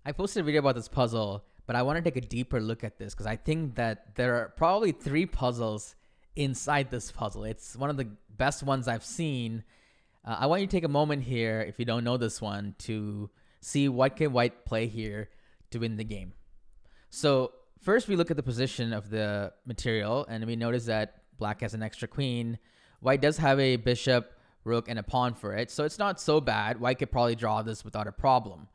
I posted a video about this puzzle, but I want to take a deeper look at this because I think that there are probably 3 puzzles inside this puzzle. It's one of the best ones I've seen. I want you to take a moment here, if you don't know this one, to see what can white play here to win the game. So first we look at the position of the material, and we notice that black has an extra queen. White does have a bishop, rook, and a pawn for it, so it's not so bad. White could probably draw this without a problem.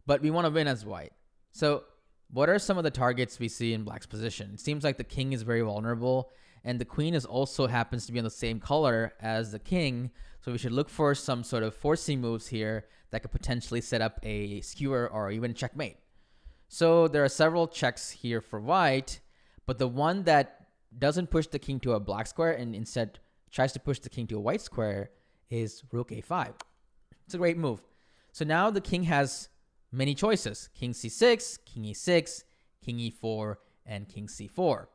But we want to win as white. So what are some of the targets we see in black's position? It seems like the king is very vulnerable, and the queen is also happens to be on the same color as the king. So we should look for some sort of forcing moves here that could potentially set up a skewer or even checkmate. So there are several checks here for white, but the one that doesn't push the king to a black square and instead tries to push the king to a white square is rook a5. It's a great move. So now the king has many choices: king c6, king e6, king e4, and king c4.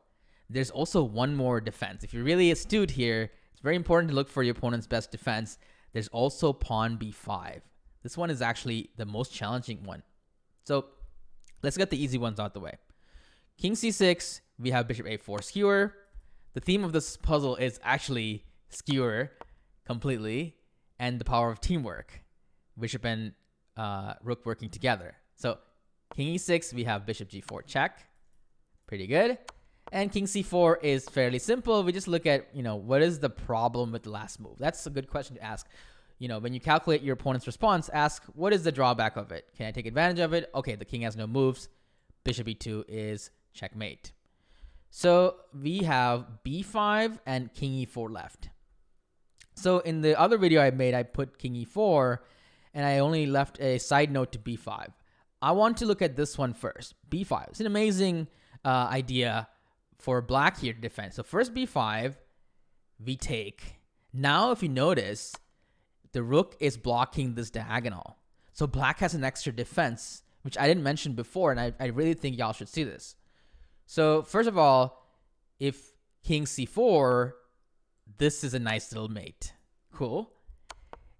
There's also one more defense. If you're really astute here, it's very important to look for your opponent's best defense. There's also pawn b5. This one is actually the most challenging one. So let's get the easy ones out the way. King c6, we have bishop a4 skewer. The theme of this puzzle is actually skewer completely and the power of teamwork. Bishop and rook working together. So king e6, we have bishop g4 check. Pretty good. And king c4 is fairly simple. We just look at, what is the problem with the last move? That's a good question to ask. When you calculate your opponent's response, ask, what is the drawback of it? Can I take advantage of it? Okay, the king has no moves. Bishop e2 is checkmate. So we have b5 and king e4 left. So in the other video I made, I put king e4, and I only left a side note to b5. I want to look at this one first. b5. It's an amazing idea for black here to defend. So first b5, we take. Now if you notice, the rook is blocking this diagonal. So black has an extra defense, which I didn't mention before, and I really think y'all should see this. So first of all, if king c4, this is a nice little mate. Cool.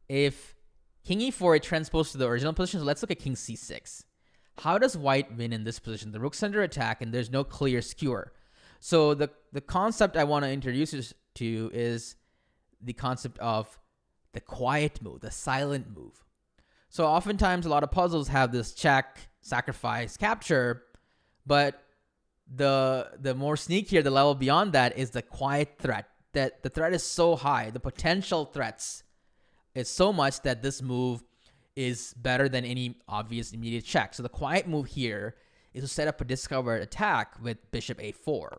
If king e4, it transposes to the original position. So let's look at king c6. How does white win in this position? The rook's under attack, and there's no clear skewer. So the concept I want to introduce you to is the concept of the quiet move, the silent move. So oftentimes, a lot of puzzles have this check, sacrifice, capture, but the more sneakier, the level beyond that is the quiet threat. That the threat is so high, the potential threats is so much that this move is better than any obvious immediate check. So the quiet move here is to set up a discovered attack with bishop a4.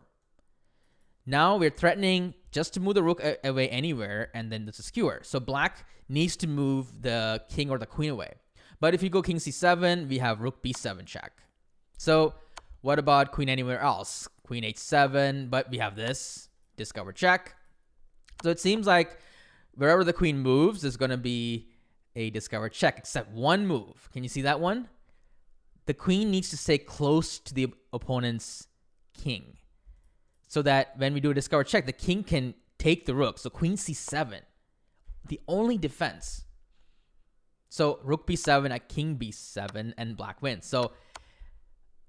Now we're threatening just to move the rook away anywhere, and then there's a skewer. So black needs to move the king or the queen away. But if you go king c7, we have rook b7 check. So what about queen anywhere else? Queen h7, but we have this discovered check. So it seems like wherever the queen moves, there's going to be a discovered check, except one move. Can you see that one? The queen needs to stay close to the opponent's king, so that when we do a discovered check, the king can take the rook. So queen c7, the only defense. So rook b7 at king b7, and black wins. So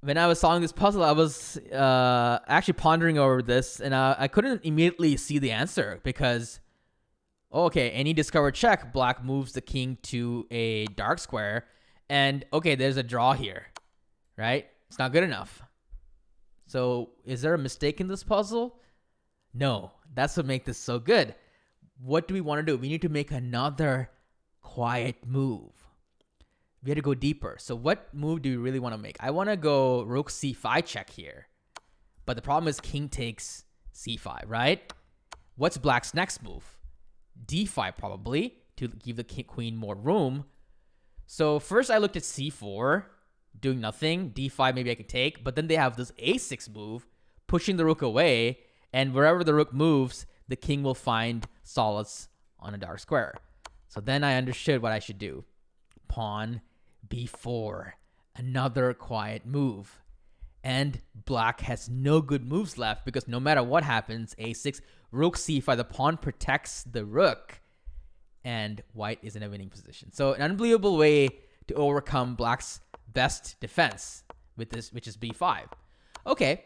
when I was solving this puzzle, I was actually pondering over this, and I couldn't immediately see the answer because, okay, any discovered check, black moves the king to a dark square, and okay, there's a draw here, right? It's not good enough. So is there a mistake in this puzzle? No, that's what makes this so good. What do we want to do? We need to make another quiet move. We had to go deeper. So what move do we really want to make? I want to go rook c5 check here. But the problem is king takes c5, right? What's black's next move? d5 probably, to give the queen more room. So first I looked at c4, doing nothing. d5 maybe I could take, but then they have this a6 move, pushing the rook away, and wherever the rook moves, the king will find solace on a dark square. So then I understood what I should do. Pawn b4, another quiet move. And black has no good moves left because no matter what happens, a6, rook c5, the pawn protects the rook, and white is in a winning position. So an unbelievable way to overcome black's best defense with this, which is b5. Okay,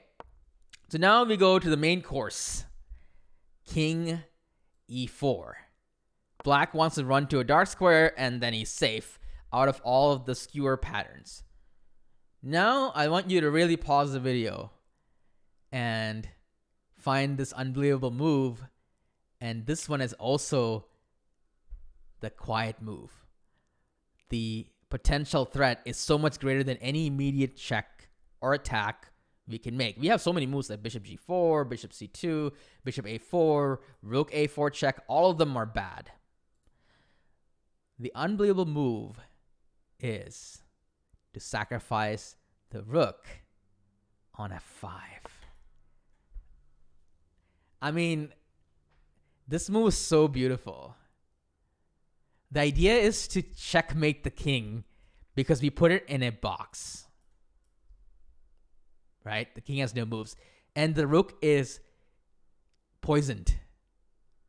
so now we go to the main course. King e4. Black wants to run to a dark square, and then he's safe out of all of the skewer patterns. Now I want you to really pause the video and find this unbelievable move. And this one is also the quiet move. The potential threat is so much greater than any immediate check or attack we can make. We have so many moves like bishop g4, bishop c2, bishop a4, rook a4 check. All of them are bad. The unbelievable move is to sacrifice the rook on f5. I mean, this move is so beautiful. The idea is to checkmate the king because we put it in a box. Right? The king has no moves. And the rook is poisoned.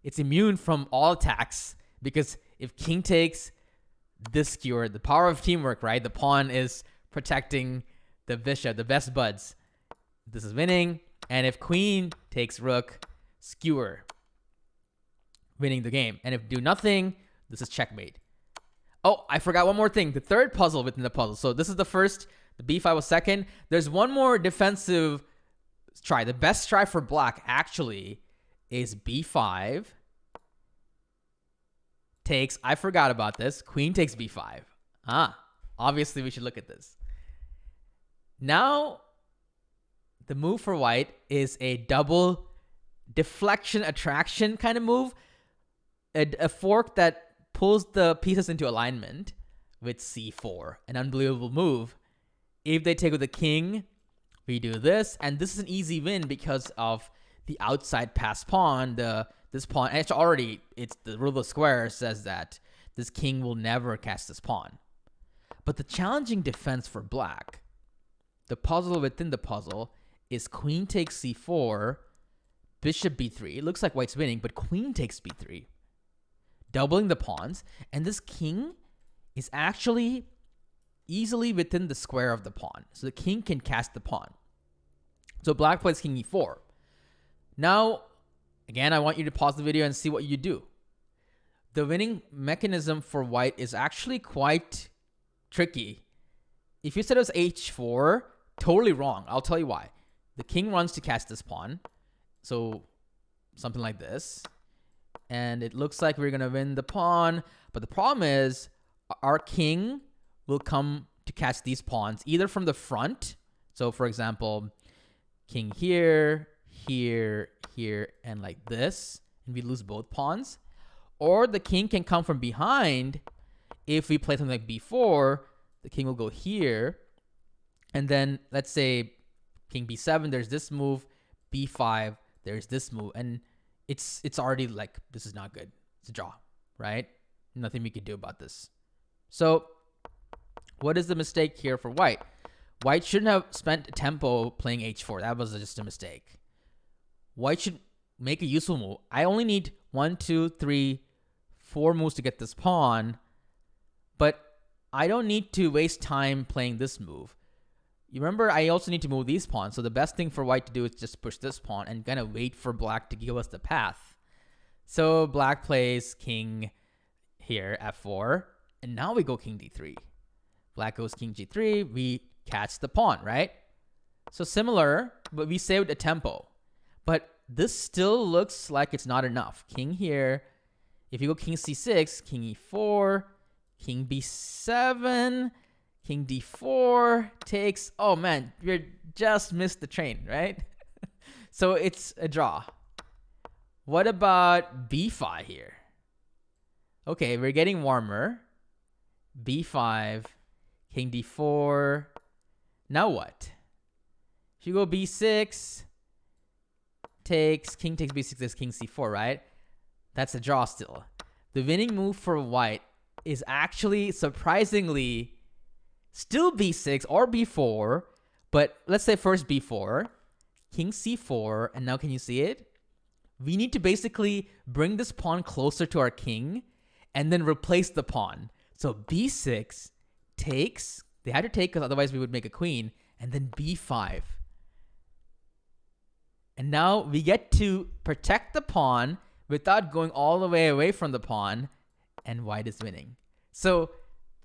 It's immune from all attacks because if king takes this skewer, the power of teamwork, right? The pawn is protecting the bishop, the best buds. This is winning. And if queen takes rook, skewer, winning the game. And if do nothing, this is checkmate. Oh, I forgot one more thing. The third puzzle within the puzzle. So this is the first. The b5 was second. There's one more defensive try. The best try for black actually is b5 takes, I forgot about this, queen takes b5. Obviously we should look at this. Now, the move for white is a double deflection attraction kind of move. A fork that pulls the pieces into alignment with c4. An unbelievable move. If they take with the king, we do this. And this is an easy win because of the outside pass pawn. This pawn, it's the rule of the square says that this king will never cast this pawn. But the challenging defense for black, the puzzle within the puzzle, is queen takes c4, bishop b3. It looks like white's winning, but queen takes b3. Doubling the pawns. And this king is actually easily within the square of the pawn. So the king can cast the pawn. So black plays king e4. Now, again, I want you to pause the video and see what you do. The winning mechanism for white is actually quite tricky. If you said it was h4, totally wrong. I'll tell you why. The king runs to cast this pawn. So something like this. And it looks like we're going to win the pawn. But the problem is our king will come to catch these pawns either from the front. So for example, king here, here, here, and like this. And we lose both pawns. Or the king can come from behind. If we play something like b4, the king will go here. And then let's say king b7, there's this move. b5, there's this move. And it's already like, this is not good. It's a draw, right? Nothing we can do about this. So what is the mistake here for white? White shouldn't have spent tempo playing h4. That was just a mistake. White should make a useful move. I only need 1, 2, 3, 4 moves to get this pawn. But I don't need to waste time playing this move. You remember, I also need to move these pawns. So the best thing for white to do is just push this pawn and kind of wait for black to give us the path. So black plays king here, f4. And now we go king d3. Black goes king g3. We catch the pawn, right? So similar, but we saved a tempo. But this still looks like it's not enough. King here. If you go king c6, king e4, king b7, king d4 takes... Oh, man, you just missed the train, right? So it's a draw. What about b5 here? Okay, we're getting warmer. b5, king d4. Now what? If you go b6, king takes b6, there's king c4, right? That's a draw still. The winning move for white is actually surprisingly still b6 or b4, but let's say first b4, king c4, and now can you see it? We need to basically bring this pawn closer to our king and then replace the pawn. So b6 takes, They had to take because otherwise we would make a queen. And then b5. And now we get to protect the pawn without going all the way away from the pawn. And white is winning. So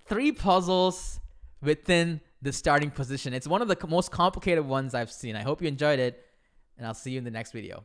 3 puzzles within the starting position. It's one of the most complicated ones I've seen. I hope you enjoyed it. And I'll see you in the next video.